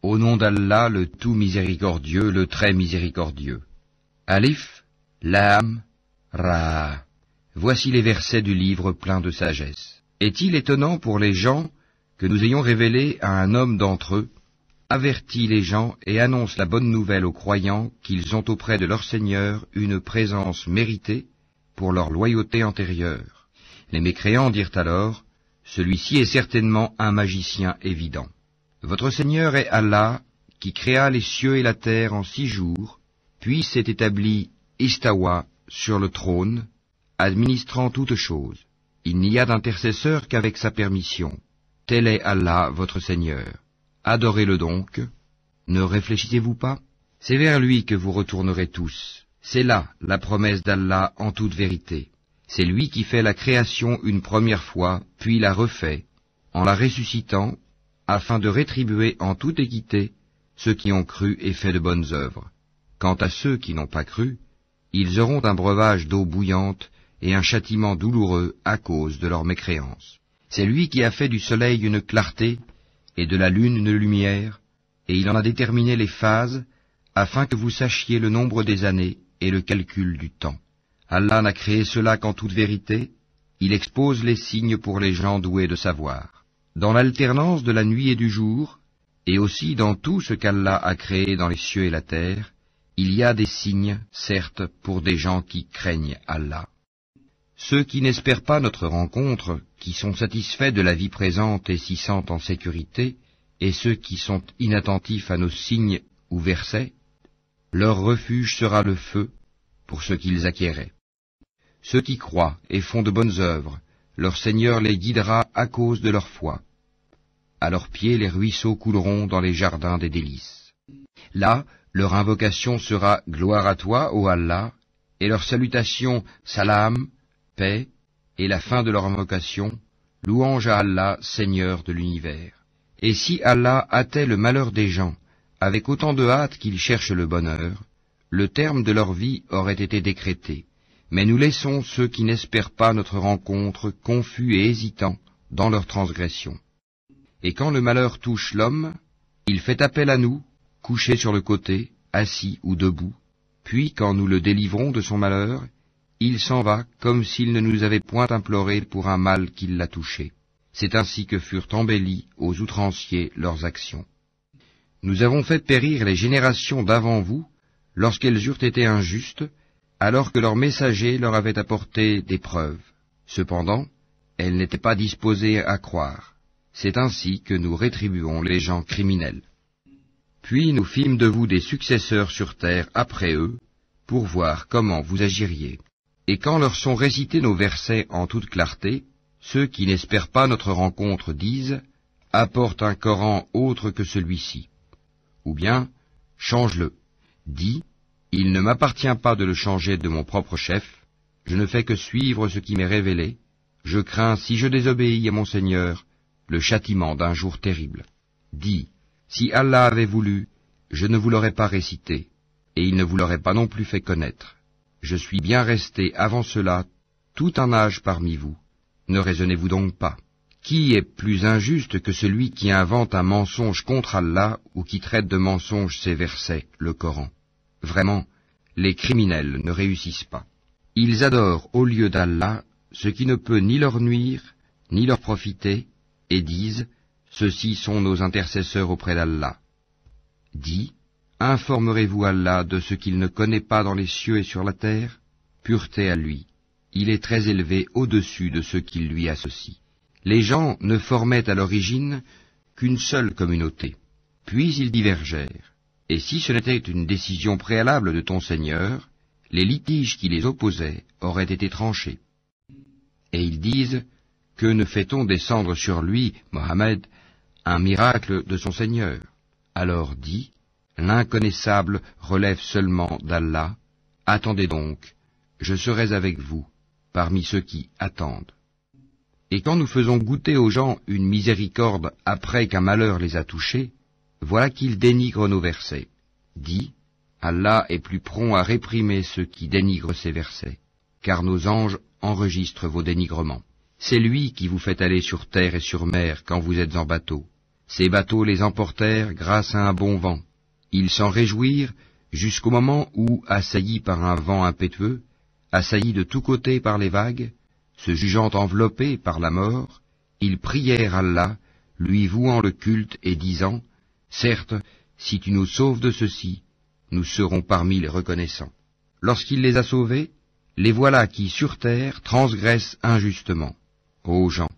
Au nom d'Allah, le tout miséricordieux, le très miséricordieux. Alif, Lam, Ra. Voici les versets du livre plein de sagesse. Est-il étonnant pour les gens que nous ayons révélé à un homme d'entre eux, avertit les gens et annonce la bonne nouvelle aux croyants qu'ils ont auprès de leur Seigneur une présence méritée pour leur loyauté antérieure. Les mécréants dirent alors, celui-ci est certainement un magicien évident. Votre Seigneur est Allah, qui créa les cieux et la terre en 6 jours, puis s'est établi Istawa sur le trône, administrant toutes choses. Il n'y a d'intercesseur qu'avec sa permission. Tel est Allah, votre Seigneur. Adorez-le donc. Ne réfléchissez-vous pas? C'est vers lui que vous retournerez tous. C'est là la promesse d'Allah en toute vérité. C'est lui qui fait la création une première fois, puis la refait, en la ressuscitant, afin de rétribuer en toute équité ceux qui ont cru et fait de bonnes œuvres. Quant à ceux qui n'ont pas cru, ils auront un breuvage d'eau bouillante et un châtiment douloureux à cause de leur mécréance. C'est lui qui a fait du soleil une clarté et de la lune une lumière, et il en a déterminé les phases, afin que vous sachiez le nombre des années et le calcul du temps. Allah n'a créé cela qu'en toute vérité, il expose les signes pour les gens doués de savoir. Dans l'alternance de la nuit et du jour, et aussi dans tout ce qu'Allah a créé dans les cieux et la terre, il y a des signes, certes, pour des gens qui craignent Allah. Ceux qui n'espèrent pas notre rencontre, qui sont satisfaits de la vie présente et s'y sentent en sécurité, et ceux qui sont inattentifs à nos signes ou versets, leur refuge sera le feu pour ce qu'ils acquéraient. Ceux qui croient et font de bonnes œuvres, leur Seigneur les guidera à cause de leur foi. À leurs pieds les ruisseaux couleront dans les jardins des délices. Là, leur invocation sera « Gloire à toi, ô Allah », et leur salutation « Salam », paix, et la fin de leur invocation « Louange à Allah, Seigneur de l'univers ». Et si Allah hâtait le malheur des gens, avec autant de hâte qu'ils cherchent le bonheur, le terme de leur vie aurait été décrété. Mais nous laissons ceux qui n'espèrent pas notre rencontre confus et hésitants dans leur transgression. Et quand le malheur touche l'homme, il fait appel à nous, couché sur le côté, assis ou debout, puis quand nous le délivrons de son malheur, il s'en va comme s'il ne nous avait point imploré pour un mal qui l'a touché. C'est ainsi que furent embellies aux outranciers leurs actions. Nous avons fait périr les générations d'avant vous, lorsqu'elles eurent été injustes, alors que leurs messagers leur avaient apporté des preuves. Cependant, elles n'étaient pas disposées à croire. C'est ainsi que nous rétribuons les gens criminels. Puis nous fîmes de vous des successeurs sur terre après eux, pour voir comment vous agiriez. Et quand leur sont récités nos versets en toute clarté, ceux qui n'espèrent pas notre rencontre disent « Apporte un Coran autre que celui-ci » ou bien « Change-le ». Dis « Il ne m'appartient pas de le changer de mon propre chef, je ne fais que suivre ce qui m'est révélé, je crains, si je désobéis à mon Seigneur, le châtiment d'un jour terrible. Dis « Si Allah avait voulu, je ne vous l'aurais pas récité, et il ne vous l'aurait pas non plus fait connaître. Je suis bien resté avant cela tout un âge parmi vous. Ne raisonnez-vous donc pas. Qui est plus injuste que celui qui invente un mensonge contre Allah ou qui traite de mensonge ses versets, le Coran? Vraiment, les criminels ne réussissent pas. Ils adorent au lieu d'Allah ce qui ne peut ni leur nuire, ni leur profiter, et disent « Ceux-ci sont nos intercesseurs auprès d'Allah ». Dis « Informerez-vous Allah de ce qu'il ne connaît pas dans les cieux et sur la terre? Pureté à lui. Il est très élevé au-dessus de ceux qui lui associent. » Les gens ne formaient à l'origine qu'une seule communauté. Puis ils divergèrent. Et si ce n'était une décision préalable de ton Seigneur, les litiges qui les opposaient auraient été tranchés. Et ils disent, que ne fait-on descendre sur lui, Mohammed, un miracle de son Seigneur? Alors dis, l'inconnaissable relève seulement d'Allah. Attendez donc, je serai avec vous, parmi ceux qui attendent. Et quand nous faisons goûter aux gens une miséricorde après qu'un malheur les a touchés, voilà qu'ils dénigrent nos versets. Dis, Allah est plus prompt à réprimer ceux qui dénigrent ses versets, car nos anges enregistrent vos dénigrements. C'est lui qui vous fait aller sur terre et sur mer quand vous êtes en bateau. Ces bateaux les emportèrent grâce à un bon vent. Ils s'en réjouirent jusqu'au moment où, assaillis par un vent impétueux, assaillis de tous côtés par les vagues, se jugeant enveloppés par la mort, ils prièrent Allah, lui vouant le culte et disant, « Certes, si tu nous sauves de ceci, nous serons parmi les reconnaissants. » Lorsqu'il les a sauvés, les voilà qui, sur terre, transgressent injustement. Ô gens,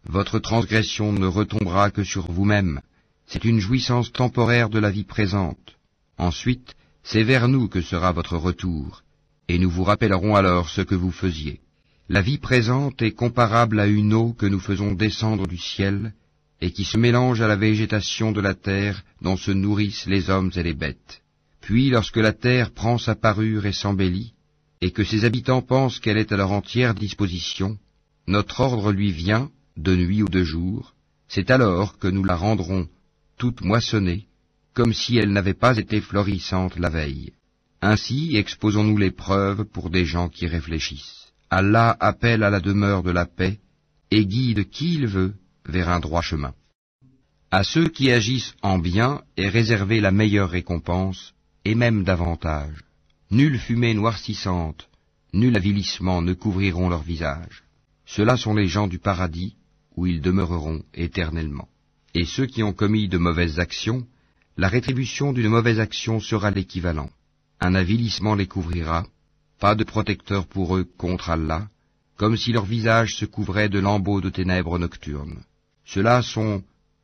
votre transgression ne retombera que sur vous-même. C'est une jouissance temporaire de la vie présente. Ensuite, c'est vers nous que sera votre retour, et nous vous rappellerons alors ce que vous faisiez. La vie présente est comparable à une eau que nous faisons descendre du ciel, et qui se mélange à la végétation de la terre dont se nourrissent les hommes et les bêtes. Puis, lorsque la terre prend sa parure et s'embellit, et que ses habitants pensent qu'elle est à leur entière disposition, notre ordre lui vient, de nuit ou de jour, c'est alors que nous la rendrons toute moissonnée, comme si elle n'avait pas été florissante la veille. Ainsi exposons-nous les preuves pour des gens qui réfléchissent. Allah appelle à la demeure de la paix et guide qui il veut vers un droit chemin. À ceux qui agissent en bien est réservée la meilleure récompense, et même davantage. Nulle fumée noircissante, nul avilissement ne couvriront leur visage. Ceux-là sont les gens du paradis, où ils demeureront éternellement. Et ceux qui ont commis de mauvaises actions, la rétribution d'une mauvaise action sera l'équivalent. Un avilissement les couvrira, pas de protecteur pour eux contre Allah, comme si leur visage se couvrait de lambeaux de ténèbres nocturnes. Ceux-là sont,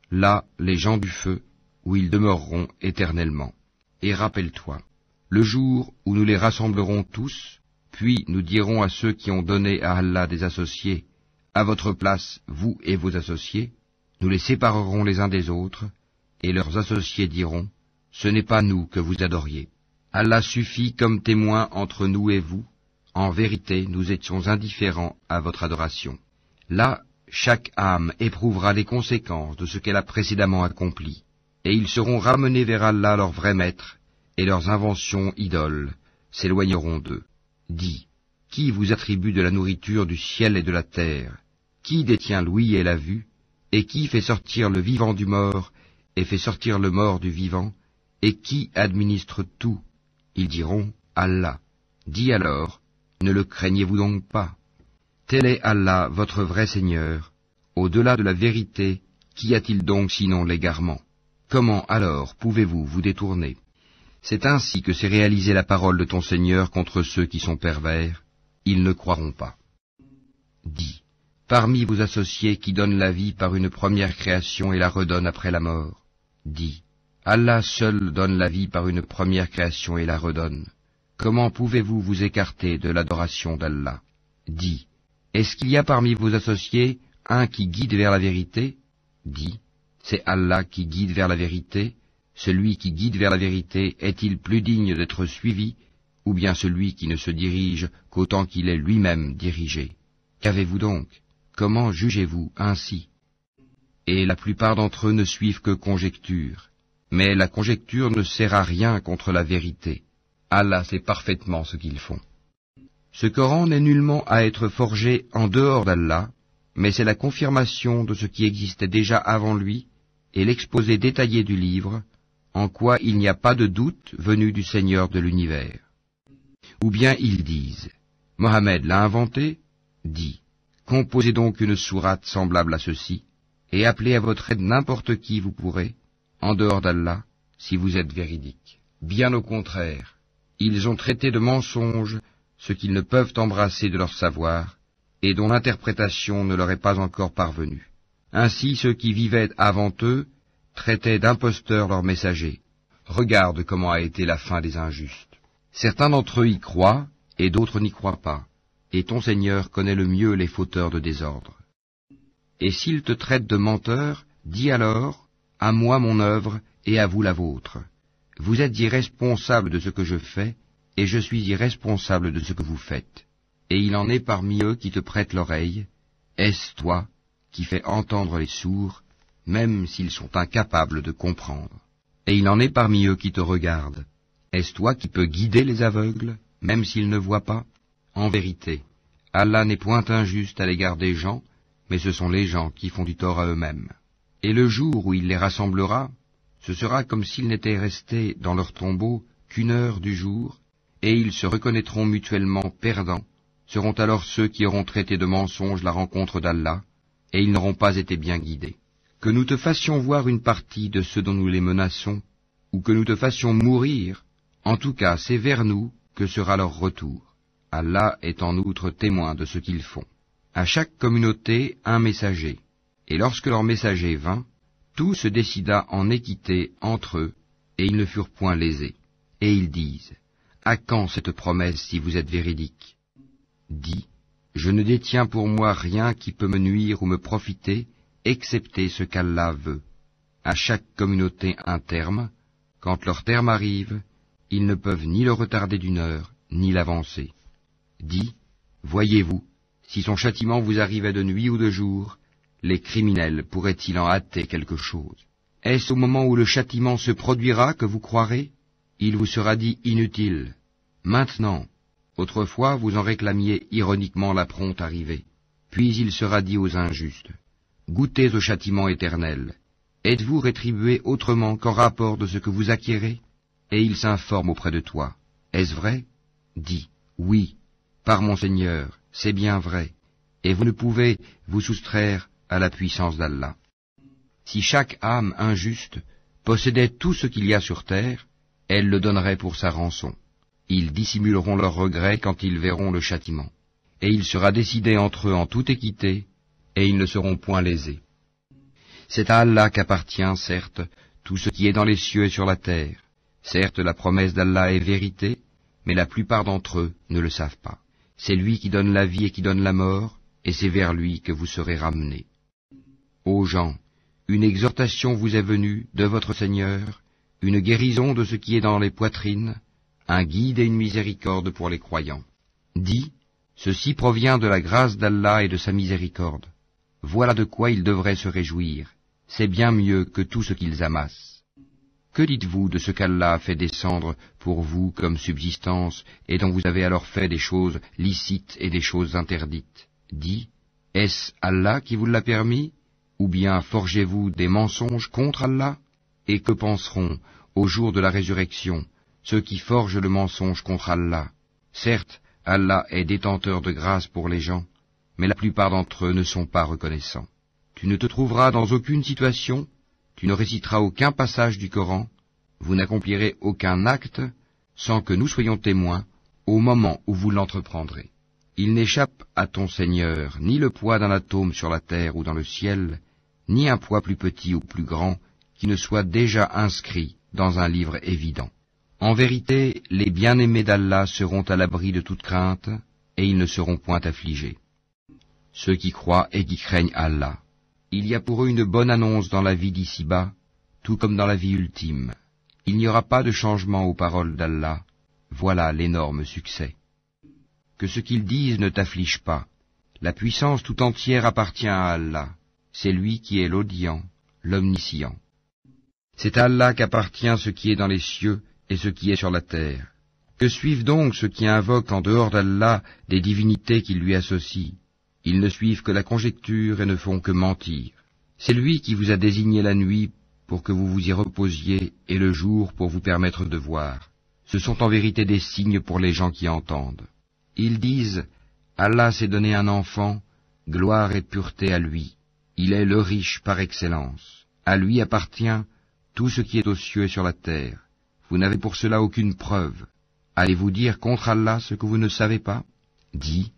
là, les gens du feu, où ils demeureront éternellement. Et rappelle-toi, le jour où nous les rassemblerons tous, puis nous dirons à ceux qui ont donné à Allah des associés, à votre place, vous et vos associés, nous les séparerons les uns des autres, et leurs associés diront, ce n'est pas nous que vous adoriez. Allah suffit comme témoin entre nous et vous, en vérité nous étions indifférents à votre adoration. Là, chaque âme éprouvera les conséquences de ce qu'elle a précédemment accompli, et ils seront ramenés vers Allah leur vrai maître, et leurs inventions idoles s'éloigneront d'eux. Dis, qui vous attribue de la nourriture du ciel et de la terre? Qui détient l'ouïe et la vue? Et qui fait sortir le vivant du mort, et fait sortir le mort du vivant? Et qui administre tout? Ils diront, Allah. Dis alors, ne le craignez-vous donc pas? Tel est Allah, votre vrai Seigneur. Au-delà de la vérité, qu'y a-t-il donc sinon l'égarement? Comment alors pouvez-vous vous détourner? C'est ainsi que s'est réalisée la parole de ton Seigneur contre ceux qui sont pervers. Ils ne croiront pas. Dis, parmi vos associés qui donnent la vie par une première création et la redonnent après la mort, dis, Allah seul donne la vie par une première création et la redonne. Comment pouvez-vous vous écarter de l'adoration d'Allah? Dis, est-ce qu'il y a parmi vos associés un qui guide vers la vérité? Dis, c'est Allah qui guide vers la vérité. Celui qui guide vers la vérité est-il plus digne d'être suivi, ou bien celui qui ne se dirige qu'autant qu'il est lui-même dirigé? Qu'avez-vous donc? Comment jugez-vous ainsi? Et la plupart d'entre eux ne suivent que conjectures, mais la conjecture ne sert à rien contre la vérité. Allah sait parfaitement ce qu'ils font. Ce Coran n'est nullement à être forgé en dehors d'Allah, mais c'est la confirmation de ce qui existait déjà avant lui, et l'exposé détaillé du livre, en quoi il n'y a pas de doute venu du Seigneur de l'univers. Ou bien ils disent, Mohammed l'a inventé? Dis, composez donc une sourate semblable à ceci, et appelez à votre aide n'importe qui vous pourrez, en dehors d'Allah, si vous êtes véridique. Bien au contraire, ils ont traité de mensonge ce qu'ils ne peuvent embrasser de leur savoir, et dont l'interprétation ne leur est pas encore parvenue. Ainsi ceux qui vivaient avant eux traitaient d'imposteurs leurs messagers. Regarde comment a été la fin des injustes. Certains d'entre eux y croient, et d'autres n'y croient pas, et ton Seigneur connaît le mieux les fauteurs de désordre. Et s'ils te traitent de menteur, dis alors, à moi mon œuvre, et à vous la vôtre. Vous êtes irresponsables de ce que je fais, et je suis irresponsable de ce que vous faites. Et il en est parmi eux qui te prêtent l'oreille. Est-ce toi qui fais entendre les sourds, même s'ils sont incapables de comprendre? Et il en est parmi eux qui te regardent. Est-ce toi qui peux guider les aveugles, même s'ils ne voient pas? En vérité, Allah n'est point injuste à l'égard des gens, mais ce sont les gens qui font du tort à eux-mêmes. Et le jour où il les rassemblera, ce sera comme s'ils n'étaient restés dans leur tombeau qu'une heure du jour, et ils se reconnaîtront mutuellement perdants, seront alors ceux qui auront traité de mensonge la rencontre d'Allah, et ils n'auront pas été bien guidés. Que nous te fassions voir une partie de ceux dont nous les menaçons, ou que nous te fassions mourir, en tout cas c'est vers nous que sera leur retour. Allah est en outre témoin de ce qu'ils font. À chaque communauté un messager, et lorsque leur messager vint, tout se décida en équité entre eux, et ils ne furent point lésés. Et ils disent, à quand cette promesse si vous êtes véridique? Dis, je ne détiens pour moi rien qui peut me nuire ou me profiter, excepté ce qu'Allah veut. À chaque communauté un terme, quand leur terme arrive, ils ne peuvent ni le retarder d'une heure, ni l'avancer. Dis, voyez-vous, si son châtiment vous arrivait de nuit ou de jour, les criminels pourraient-ils en hâter quelque chose? Est-ce au moment où le châtiment se produira que vous croirez? Il vous sera dit inutile. Maintenant, autrefois vous en réclamiez ironiquement la prompte arrivée. Puis il sera dit aux injustes, goûtez au châtiment éternel. Êtes-vous rétribués autrement qu'en rapport de ce que vous acquérez? Et ils s'informent auprès de toi. Est-ce vrai? Dis, oui, par mon Seigneur, c'est bien vrai, et vous ne pouvez vous soustraire à la puissance d'Allah. Si chaque âme injuste possédait tout ce qu'il y a sur terre, elle le donnerait pour sa rançon. Ils dissimuleront leurs regrets quand ils verront le châtiment. Et il sera décidé entre eux en toute équité, et ils ne seront point lésés. C'est à Allah qu'appartient, certes, tout ce qui est dans les cieux et sur la terre. Certes, la promesse d'Allah est vérité, mais la plupart d'entre eux ne le savent pas. C'est lui qui donne la vie et qui donne la mort, et c'est vers lui que vous serez ramenés. Ô gens, une exhortation vous est venue de votre Seigneur, une guérison de ce qui est dans les poitrines, un guide et une miséricorde pour les croyants. Dis, ceci provient de la grâce d'Allah et de sa miséricorde. Voilà de quoi ils devraient se réjouir. C'est bien mieux que tout ce qu'ils amassent. Que dites-vous de ce qu'Allah a fait descendre pour vous comme subsistance, et dont vous avez alors fait des choses licites et des choses interdites? Dis, est-ce Allah qui vous l'a permis? Ou bien forgez-vous des mensonges contre Allah? Et que penseront, au jour de la résurrection, ceux qui forgent le mensonge contre Allah? Certes, Allah est détenteur de grâce pour les gens, mais la plupart d'entre eux ne sont pas reconnaissants. Tu ne te trouveras dans aucune situation, tu ne réciteras aucun passage du Coran, vous n'accomplirez aucun acte, sans que nous soyons témoins, au moment où vous l'entreprendrez. Il n'échappe à ton Seigneur ni le poids d'un atome sur la terre ou dans le ciel, ni un poids plus petit ou plus grand, qui ne soit déjà inscrit dans un livre évident. En vérité, les bien-aimés d'Allah seront à l'abri de toute crainte, et ils ne seront point affligés. Ceux qui croient et qui craignent Allah. Il y a pour eux une bonne annonce dans la vie d'ici-bas, tout comme dans la vie ultime. Il n'y aura pas de changement aux paroles d'Allah. Voilà l'énorme succès. Que ce qu'ils disent ne t'afflige pas. La puissance tout entière appartient à Allah. C'est lui qui est l'audient, l'omniscient. C'est à Allah qu'appartient ce qui est dans les cieux et ce qui est sur la terre. Que suivent donc ceux qui invoquent en dehors d'Allah des divinités qui lui associent? Ils ne suivent que la conjecture et ne font que mentir. C'est lui qui vous a désigné la nuit pour que vous vous y reposiez et le jour pour vous permettre de voir. Ce sont en vérité des signes pour les gens qui entendent. Ils disent, Allah s'est donné un enfant, gloire et pureté à lui. Il est le riche par excellence. À lui appartient tout ce qui est aux cieux et sur la terre. Vous n'avez pour cela aucune preuve. Allez-vous dire contre Allah ce que vous ne savez pas? Dis,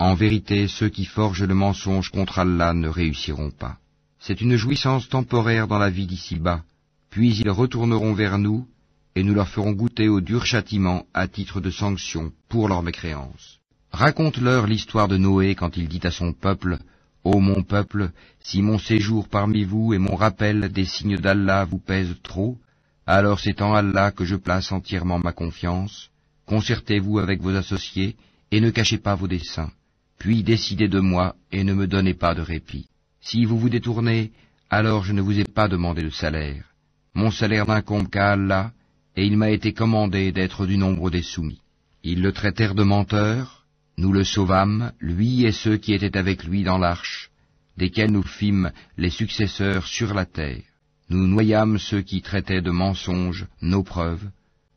en vérité, ceux qui forgent le mensonge contre Allah ne réussiront pas. C'est une jouissance temporaire dans la vie d'ici-bas, puis ils retourneront vers nous, et nous leur ferons goûter au dur châtiment à titre de sanction pour leur mécréance. Raconte-leur l'histoire de Noé quand il dit à son peuple, « Ô mon peuple, si mon séjour parmi vous et mon rappel des signes d'Allah vous pèsent trop, alors c'est en Allah que je place entièrement ma confiance. Concertez-vous avec vos associés et ne cachez pas vos desseins. Puis décidez de moi et ne me donnez pas de répit. Si vous vous détournez, alors je ne vous ai pas demandé de salaire. Mon salaire n'incombe qu'à Allah, et il m'a été commandé d'être du nombre des soumis. » Ils le traitèrent de menteur, nous le sauvâmes, lui et ceux qui étaient avec lui dans l'arche. desquels nous fîmes les successeurs sur la terre. Nous noyâmes ceux qui traitaient de mensonges nos preuves.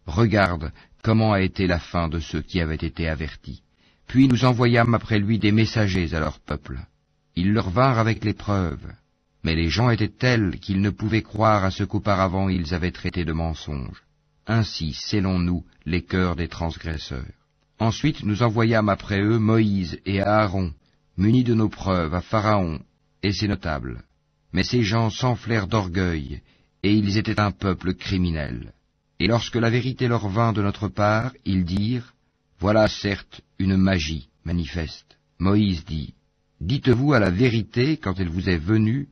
Regarde comment a été la fin de ceux qui avaient été avertis. Puis nous envoyâmes après lui des messagers à leur peuple. Ils leur vinrent avec les preuves. Mais les gens étaient tels qu'ils ne pouvaient croire à ce qu'auparavant ils avaient traité de mensonges. Ainsi scellons-nous les cœurs des transgresseurs. Ensuite nous envoyâmes après eux Moïse et Aaron, munis de nos preuves, à Pharaon et ses notables. Mais ces gens s'enflèrent d'orgueil, et ils étaient un peuple criminel. Et lorsque la vérité leur vint de notre part, ils dirent, « Voilà certes une magie manifeste. » Moïse dit, « Dites-vous à la vérité quand elle vous est venue,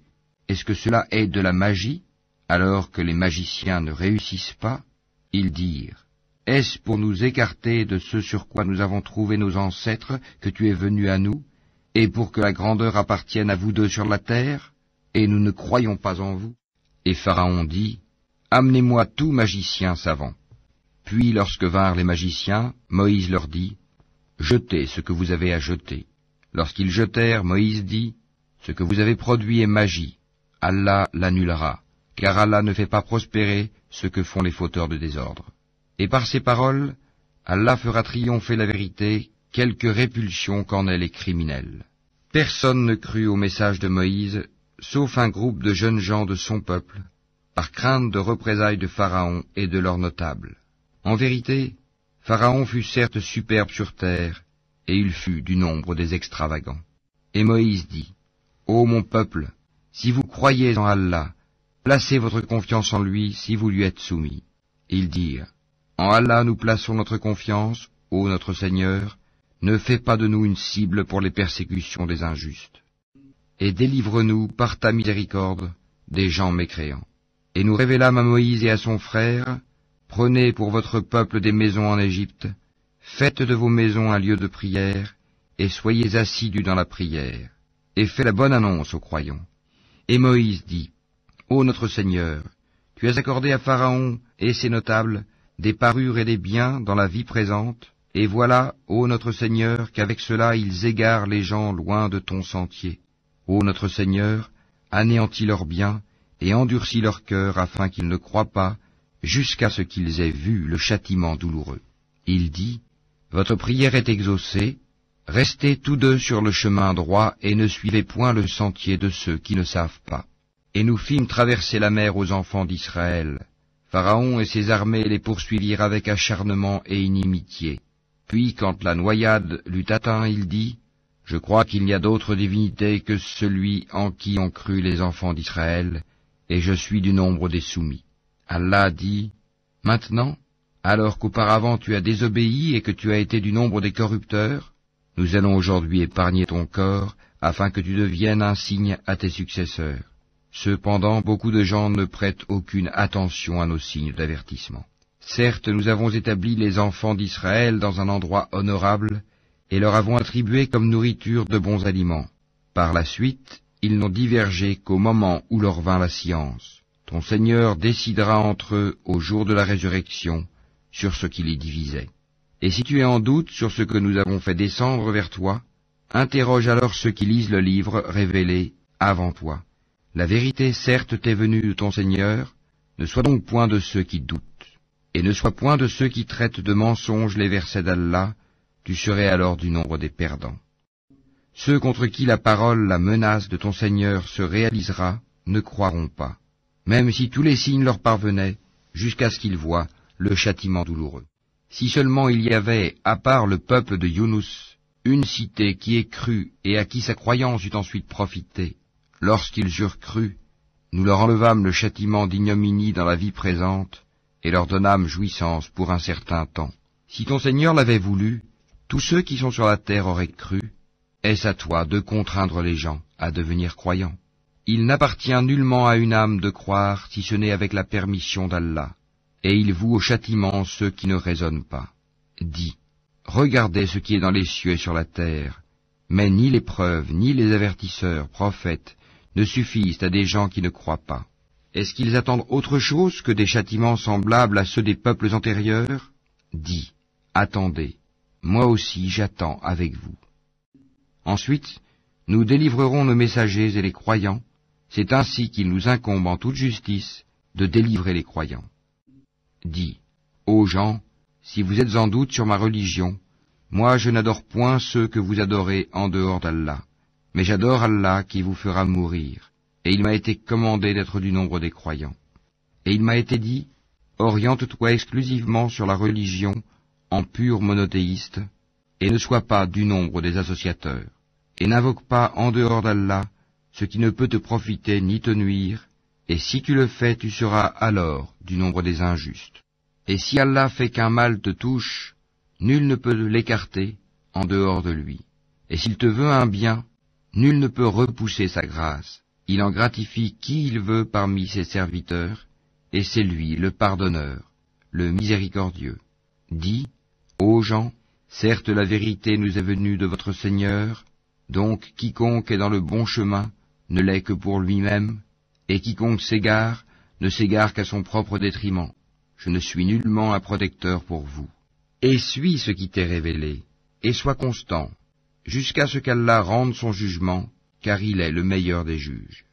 est-ce que cela est de la magie, alors que les magiciens ne réussissent pas ?» Ils dirent, « Est-ce pour nous écarter de ce sur quoi nous avons trouvé nos ancêtres que tu es venu à nous, et pour que la grandeur appartienne à vous deux sur la terre, et nous ne croyons pas en vous ?» Et Pharaon dit, « Amenez-moi tout magicien savant. » Puis lorsque vinrent les magiciens, Moïse leur dit, « Jetez ce que vous avez à jeter. » Lorsqu'ils jetèrent, Moïse dit, « Ce que vous avez produit est magie. Allah l'annulera, car Allah ne fait pas prospérer ce que font les fauteurs de désordre. » Et par ces paroles, Allah fera triompher la vérité, quelque répulsion qu'en aient les criminels. Personne ne crut au message de Moïse, sauf un groupe de jeunes gens de son peuple, par crainte de représailles de Pharaon et de leurs notables. En vérité, Pharaon fut certes superbe sur terre, et il fut du nombre des extravagants. Et Moïse dit, « Ô mon peuple, si vous croyez en Allah, placez votre confiance en lui si vous lui êtes soumis. » Ils dirent, « En Allah nous plaçons notre confiance, ô notre Seigneur, ne fais pas de nous une cible pour les persécutions des injustes. Et délivre-nous par ta miséricorde des gens mécréants. » Et nous révélâmes à Moïse et à son frère, « Prenez pour votre peuple des maisons en Égypte, faites de vos maisons un lieu de prière, et soyez assidus dans la prière, et faites la bonne annonce aux croyants. » Et Moïse dit, « Ô notre Seigneur, tu as accordé à Pharaon et ses notables des parures et des biens dans la vie présente, et voilà, ô notre Seigneur, qu'avec cela ils égarent les gens loin de ton sentier. Ô notre Seigneur, anéantis leurs biens, et endurcis leur cœur afin qu'ils ne croient pas, jusqu'à ce qu'ils aient vu le châtiment douloureux. » Il dit, « Votre prière est exaucée, restez tous deux sur le chemin droit et ne suivez point le sentier de ceux qui ne savent pas. » Et nous fîmes traverser la mer aux enfants d'Israël. Pharaon et ses armées les poursuivirent avec acharnement et inimitié. Puis quand la noyade l'eut atteint, il dit, « Je crois qu'il n'y a d'autre divinité que celui en qui ont cru les enfants d'Israël, et je suis du nombre des soumis. » Allah dit, « Maintenant, alors qu'auparavant tu as désobéi et que tu as été du nombre des corrupteurs, nous allons aujourd'hui épargner ton corps, afin que tu deviennes un signe à tes successeurs. » Cependant, beaucoup de gens ne prêtent aucune attention à nos signes d'avertissement. Certes, nous avons établi les enfants d'Israël dans un endroit honorable, et leur avons attribué comme nourriture de bons aliments. Par la suite, ils n'ont divergé qu'au moment où leur vint la science. Ton Seigneur décidera entre eux au jour de la résurrection sur ce qui les divisait. Et si tu es en doute sur ce que nous avons fait descendre vers toi, interroge alors ceux qui lisent le livre révélé avant toi. La vérité certes t'est venue de ton Seigneur, ne sois donc point de ceux qui doutent, et ne sois point de ceux qui traitent de mensonges les versets d'Allah, tu serais alors du nombre des perdants. Ceux contre qui la parole, la menace de ton Seigneur se réalisera, ne croiront pas, même si tous les signes leur parvenaient, jusqu'à ce qu'ils voient le châtiment douloureux. Si seulement il y avait, à part le peuple de Younous, une cité qui ait cru et à qui sa croyance eût ensuite profité, lorsqu'ils eurent cru, nous leur enlevâmes le châtiment d'ignominie dans la vie présente, et leur donnâmes jouissance pour un certain temps. Si ton Seigneur l'avait voulu, tous ceux qui sont sur la terre auraient cru. Est-ce à toi de contraindre les gens à devenir croyants? Il n'appartient nullement à une âme de croire si ce n'est avec la permission d'Allah, et il voue au châtiment ceux qui ne raisonnent pas. Dis, regardez ce qui est dans les cieux et sur la terre, mais ni les preuves, ni les avertisseurs, prophètes, ne suffisent à des gens qui ne croient pas. Est-ce qu'ils attendent autre chose que des châtiments semblables à ceux des peuples antérieurs? Dis, attendez, moi aussi j'attends avec vous. Ensuite, Nous délivrerons nos messagers et les croyants, c'est ainsi qu'il nous incombe en toute justice de délivrer les croyants. Dis, ô gens, si vous êtes en doute sur ma religion, moi je n'adore point ceux que vous adorez en dehors d'Allah, mais j'adore Allah qui vous fera mourir, et il m'a été commandé d'être du nombre des croyants. Et il m'a été dit, oriente-toi exclusivement sur la religion en pur monothéiste, et ne sois pas du nombre des associateurs, et n'invoque pas en dehors d'Allah ce qui ne peut te profiter ni te nuire, et si tu le fais, tu seras alors du nombre des injustes. Et si Allah fait qu'un mal te touche, nul ne peut l'écarter en dehors de lui. Et s'il te veut un bien, nul ne peut repousser sa grâce. Il en gratifie qui il veut parmi ses serviteurs, et c'est lui le pardonneur, le miséricordieux. Dis, ô gens, certes la vérité nous est venue de votre Seigneur, donc quiconque est dans le bon chemin ne l'est que pour lui-même, et quiconque s'égare ne s'égare qu'à son propre détriment. Je ne suis nullement un protecteur pour vous. Et suis ce qui t'est révélé, et sois constant, jusqu'à ce qu'Allah rende son jugement, car il est le meilleur des juges.